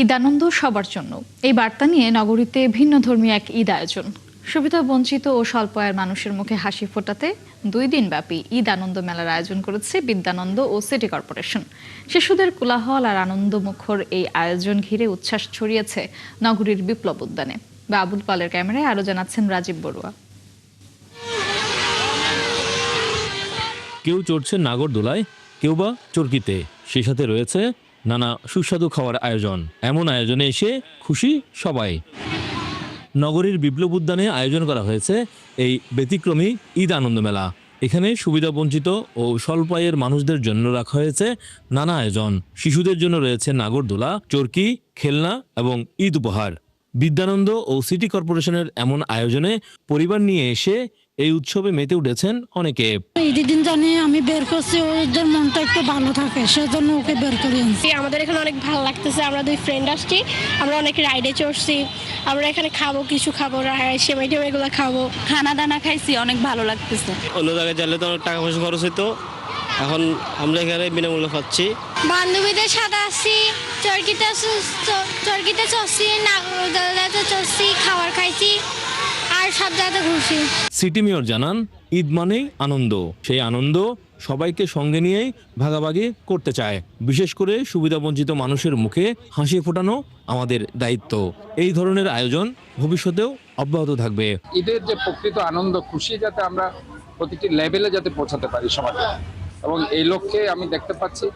ঈদ আনন্দ সবার জন্য, এই বার্তা নিয়ে নগরীতে ভিন্ন ধর্মী এক ঈদ আয়োজন। সুবিধা বঞ্চিত ও স্বল্প আয়ের মানুষের মুখে হাসি ফোটাতে 2 দিন ব্যাপী ঈদ আনন্দ মেলার আয়োজন করেছে বিদ্যানন্দ ও সিটি কর্পোরেশন। শিশুদের কোলাহল আর আনন্দমুখর এই আয়োজন ঘিরে উচ্ছ্বাস ছড়িয়েছে নগরীর বিপ্লব উদ্যানে। বাবুল পালের ক্যামেরায় আরো জানাচ্ছেন রাজীব বড়ুয়া। কেউ চড়ছে নাগরদোলায়, কেউ বা চরকিতে, সেই সাথে রয়েছে নানা সুস্বাদু খাওয়ার আয়োজন। এমন আয়োজনে এসে খুশি সবাই। নগরীর বিপ্লব উদ্যানে আয়োজন করা হয়েছে এই ব্যতিক্রমী ঈদ আনন্দ মেলা। এখানে সুবিধাবঞ্চিত ও স্বল্প আয়ের মানুষদের জন্য রাখা হয়েছে নানা আয়োজন। শিশুদের জন্য রয়েছে নাগরদোলা, চরকি, খেলনা এবং ঈদ উপহার। বিদ্যানন্দ ও সিটি কর্পোরেশনের এমন আয়োজনে পরিবার নিয়ে এসে এই উৎসবে মেতে উঠেছেন অনেকে। ঈদের দিন জানি আমি বের করছি, ওদের মনটা একটু ভালো থাকে, সেজন্য ওকে বের করে আনছি। আমাদের এখানে অনেক ভালো লাগতেছে, আমরা 2 ফ্রেন্ড আসছি, আমরা অনেক রাইডে চড়ছি, আমরা এখানে খাবো, কিছু খাবো, সেমাই টেমাই এগুলো খাবো, খানা দানা খাইছি, অনেক ভালো লাগতেছে। অন্য জায়গায় গেলে তো অনেক টাকা পয়সা খরচ হইতো, এখন আমরা এখানে বিনামূল্যে পাচ্ছি। বান্ধবীদের সাথে আসছি, চরকিতে চড়ছি, নাগরদোলাতে চড়ছি, খাবার খাইছি আর সব জায়গাতে ঘুরছি। সিটি মেয়র জানান, ঈদ মানেই আনন্দ। সেই আনন্দ সবাইকে সঙ্গে নিয়েই ভাগাভাগি করতে চায়। বিশেষ করে সুবিধাবঞ্চিত মানুষের মুখে হাসি ফোটানো আমাদের দায়িত্ব। এই ধরনের আয়োজন ভবিষ্যতেও অব্যাহত থাকবে। ঈদের যে প্রকৃত আনন্দ, খুশি যাতে আমরা প্রতিটি লেভেলে যাতে পৌঁছাতে পারি সমাজে, এবং এই লক্ষ্যে আমি দেখতে পাচ্ছি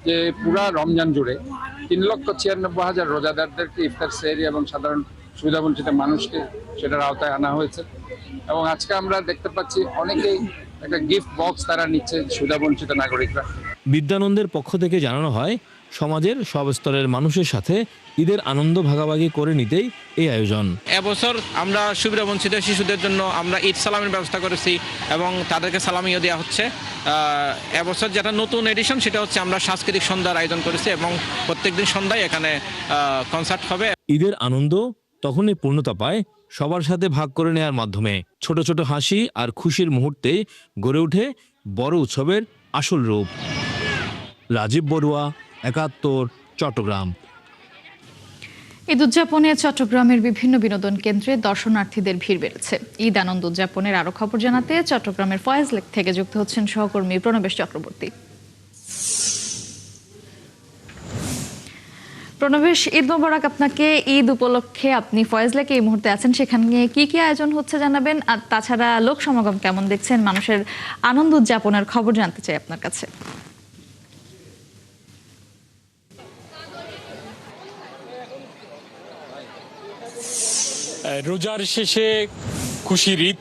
যে পুরা রমজান জুড়ে 3,96,000 রোজাদারদেরকে ইফতার সেহরি এবং সাধারণ সুবিধাবঞ্চিত মানুষকে সেটার আওতায় আনা হয়েছে। এবং আজকে আমরা দেখতে পাচ্ছি অনেকেই একটা গিফট বক্স তারা নিচ্ছে, সুবিধাবঞ্চিত নাগরিকরা। বিদ্যানন্দের পক্ষ থেকে জানানো হয়, সমাজের সব স্তরের মানুষের সাথে ঈদের আনন্দ ভাগাভাগি করে নিতেই এই আয়োজন। এবছর আমরা সুবিধাবঞ্চিত শিশুদের জন্য আমরা ঈদ সালামের ব্যবস্থা করেছি এবং তাদেরকে সালামিও দেওয়া হচ্ছে। এবছর যেটা নতুন এডিশন, সেটা হচ্ছে আমরা সাংস্কৃতিক সন্ধ্যার আয়োজন করেছি এবং প্রত্যেকদিন সন্ধ্যায় এখানে কনসার্ট হবে। ঈদের আনন্দ তখনই পূর্ণতা পায় সবার সাথে ভাগ করে নেওয়ার মাধ্যমে। ছোট ছোট হাসি আর খুশির মুহূর্তে গড়ে ওঠে বড় উৎসবের আসল রূপ। রাজীব বড়ুয়া, ৭১, চট্টগ্রাম। ঈদ উদযাপনে চট্টগ্রামের বিভিন্ন বিনোদন কেন্দ্রে দর্শনার্থীদের ভিড় বেড়েছে। ঈদ আনন্দ উদযাপনের আরো খবর জানাতে চট্টগ্রামের ফয়েজ লেক থেকে যুক্ত হচ্ছেন সহকর্মী প্রণবেশ চক্রবর্তী। প্রণবেশ, ঈদ মোবারক আপনাকে। ঈদ উপলক্ষে আপনি ফয়েজ লেকে এই মুহূর্তে আছেন, সেখানে কি কি আয়োজন হচ্ছে জানাবেন, আর তাছাড়া লোক সমাগম কেমন দেখছেন, মানুষের আনন্দ উদযাপনের খবর জানতে চাই আপনার কাছে। রোজার শেষে খুশির ঈদ,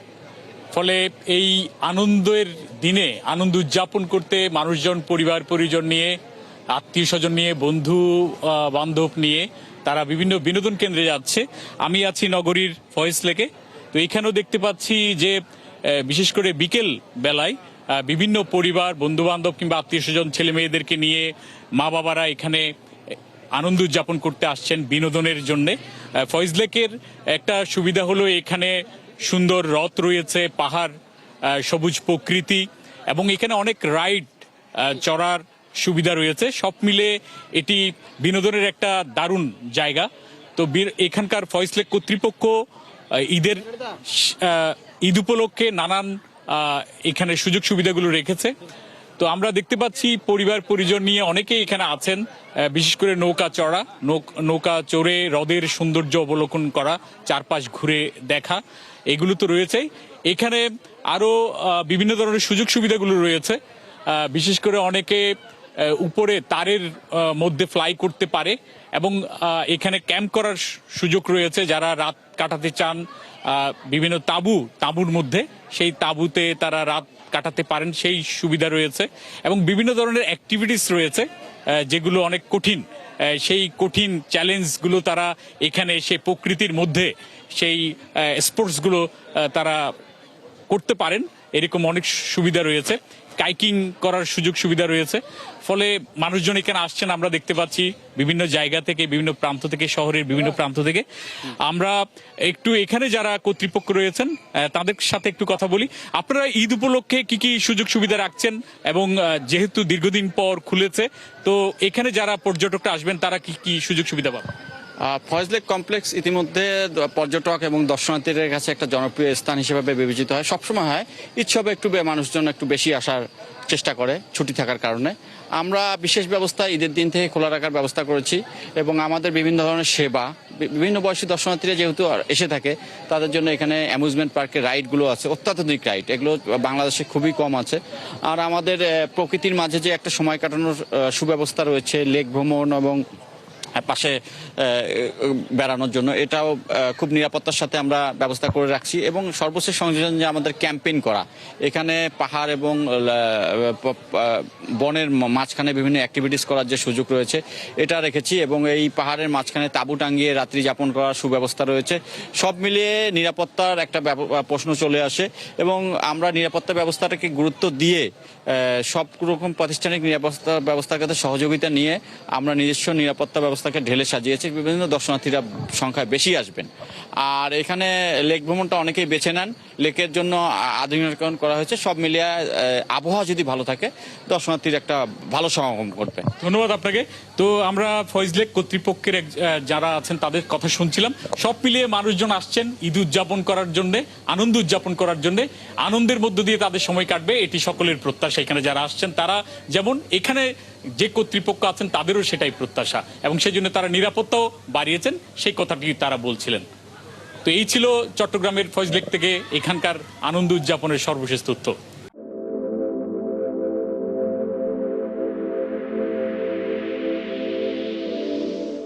ফলে এই আনন্দের দিনে আনন্দ উদযাপন করতে মানুষজন পরিবার পরিজন নিয়ে, আত্মীয় স্বজন নিয়ে, বন্ধু বান্ধব নিয়ে তারা বিভিন্ন বিনোদন কেন্দ্রে যাচ্ছে। আমি আছি নগরীর ফয়েজ লেকে। তো এখানেও দেখতে পাচ্ছি যে বিশেষ করে বিকেল বেলায় বিভিন্ন পরিবার, বন্ধু বান্ধব কিংবা আত্মীয় স্বজন, ছেলে মেয়েদেরকে নিয়ে মা বাবারা এখানে আনন্দ উদযাপন করতে আসছেন বিনোদনের জন্যে। ফয়েজ লেকের একটা সুবিধা হলো এখানে সুন্দর হ্রদ রয়েছে, পাহাড়, সবুজ প্রকৃতি এবং এখানে অনেক রাইড, চড়ার সুবিধা রয়েছে। সব মিলে এটি বিনোদনের একটা দারুণ জায়গা। তো এখানকার ফয়েজ লেক কর্তৃপক্ষ ঈদ উপলক্ষে নানান এখানে সুযোগ সুবিধাগুলো রেখেছে। তো আমরা দেখতে পাচ্ছি পরিবার পরিজন নিয়ে অনেকেই এখানে আছেন, বিশেষ করে নৌকা চড়া, নৌকা চড়ে হ্রদের সৌন্দর্য অবলোকন করা, চারপাশ ঘুরে দেখা, এগুলো তো রয়েছেই। এখানে আরো বিভিন্ন ধরনের সুযোগ সুবিধাগুলো রয়েছে। বিশেষ করে অনেকে উপরে তারের মধ্যে ফ্লাই করতে পারে এবং এখানে ক্যাম্প করার সুযোগ রয়েছে। যারা রাত কাটাতে চান বিভিন্ন তাঁবুর মধ্যে, সেই তাঁবুতে তারা রাত কাটাতে পারেন, সেই সুবিধা রয়েছে। এবং বিভিন্ন ধরনের অ্যাক্টিভিটিস রয়েছে যেগুলো অনেক কঠিন, সেই কঠিন চ্যালেঞ্জগুলো তারা এখানে এসে প্রকৃতির মধ্যে সেই স্পোর্টসগুলো তারা করতে পারেন, এরকম অনেক সুবিধা রয়েছে। কাইকিং করার সুযোগ সুবিধা রয়েছে, ফলে মানুষজন এখানে আসছেন আমরা দেখতে পাচ্ছি বিভিন্ন জায়গা থেকে, বিভিন্ন প্রান্ত থেকে, শহরের বিভিন্ন প্রান্ত থেকে। আমরা একটু এখানে যারা কর্তৃপক্ষ রয়েছেন তাদের সাথে একটু কথা বলি। আপনারা ঈদ উপলক্ষে কি কি সুযোগ সুবিধা রাখছেন, এবং যেহেতু দীর্ঘদিন পর খুলেছে, তো এখানে যারা পর্যটকরা আসবেন তারা কি কি সুযোগ সুবিধা পাবেন? ফয়েজ লেক কমপ্লেক্স ইতিমধ্যে পর্যটক এবং দর্শনার্থীদের কাছে একটা জনপ্রিয় স্থান হিসেবে বিবেচিত হয়। সবসময় হয় উৎসবে একটু মানুষজন একটু বেশি আসার চেষ্টা করে ছুটি থাকার কারণে। আমরা বিশেষ ব্যবস্থা ঈদের দিন থেকে খোলা রাখার ব্যবস্থা করেছি, এবং আমাদের বিভিন্ন ধরনের সেবা, বিভিন্ন বয়সী দর্শনার্থীরা যেহেতু এসে থাকে তাদের জন্য এখানে অ্যামিউজমেন্ট পার্কের রাইডগুলো আছে, অত্যাধুনিক রাইড, এগুলো বাংলাদেশে খুবই কম আছে। আর আমাদের প্রকৃতির মাঝে যে একটা সময় কাটানোর সুব্যবস্থা রয়েছে, লেক ভ্রমণ এবং পাশে বেড়ানোর জন্য, এটাও খুব নিরাপত্তার সাথে আমরা ব্যবস্থা করে রাখছি। এবং সর্বশেষ সংযোজন যে আমাদের ক্যাম্পেইন করা, এখানে পাহাড় এবং বনের মাঝখানে বিভিন্ন অ্যাক্টিভিটিস করার যে সুযোগ রয়েছে এটা রেখেছি, এবং এই পাহাড়ের মাঝখানে তাঁবু টাঙ্গিয়ে রাত্রি যাপন করার সুব্যবস্থা রয়েছে। সব মিলিয়ে নিরাপত্তার একটা প্রশ্ন চলে আসে, এবং আমরা নিরাপত্তা ব্যবস্থাটাকে গুরুত্ব দিয়ে সব রকম প্রাতিষ্ঠানিক নিরাপত্তা ব্যবস্থার কাছে সহযোগিতা নিয়ে আমরা নিজস্ব নিরাপত্তা ব্যবস্থাকে ঢেলে সাজিয়েছি। বিভিন্ন দর্শনার্থীরা সংখ্যায় বেশি আসবেন। আর এখানে লেক ভ্রমণটা অনেকেই বেছে নেন, লেকের জন্য আধুনিকরণ করা হয়েছে। সব মিলিয়ে আবহাওয়া যদি ভালো থাকে দর্শনার্থীর একটা ভালো সমাগম করবে। ধন্যবাদ আপনাকে। তো আমরা ফয়েজ লেক কর্তৃপক্ষের যারা আছেন তাদের কথা শুনছিলাম। সব মিলিয়ে মানুষজন আসছেন ঈদ উদযাপন করার জন্য, আনন্দ উদযাপন করার জন্য, আনন্দের মধ্য দিয়ে তাদের সময় কাটবে, এটি সকলের প্রত্যাশা। এখানে যারা আসছেন তারা যেমন, এখানে যে কর্তৃপক্ষ আছেন তাদেরও সেটাই প্রত্যাশা, এবং সেই জন্য তারা নিরাপত্তাও বাড়িয়েছেন, সেই কথাটি তারা বলছিলেন। তো এই ছিল চট্টগ্রামের ফয়েজ লেক থেকে এখানকার আনন্দ উদযাপনের সর্বশেষ তথ্য।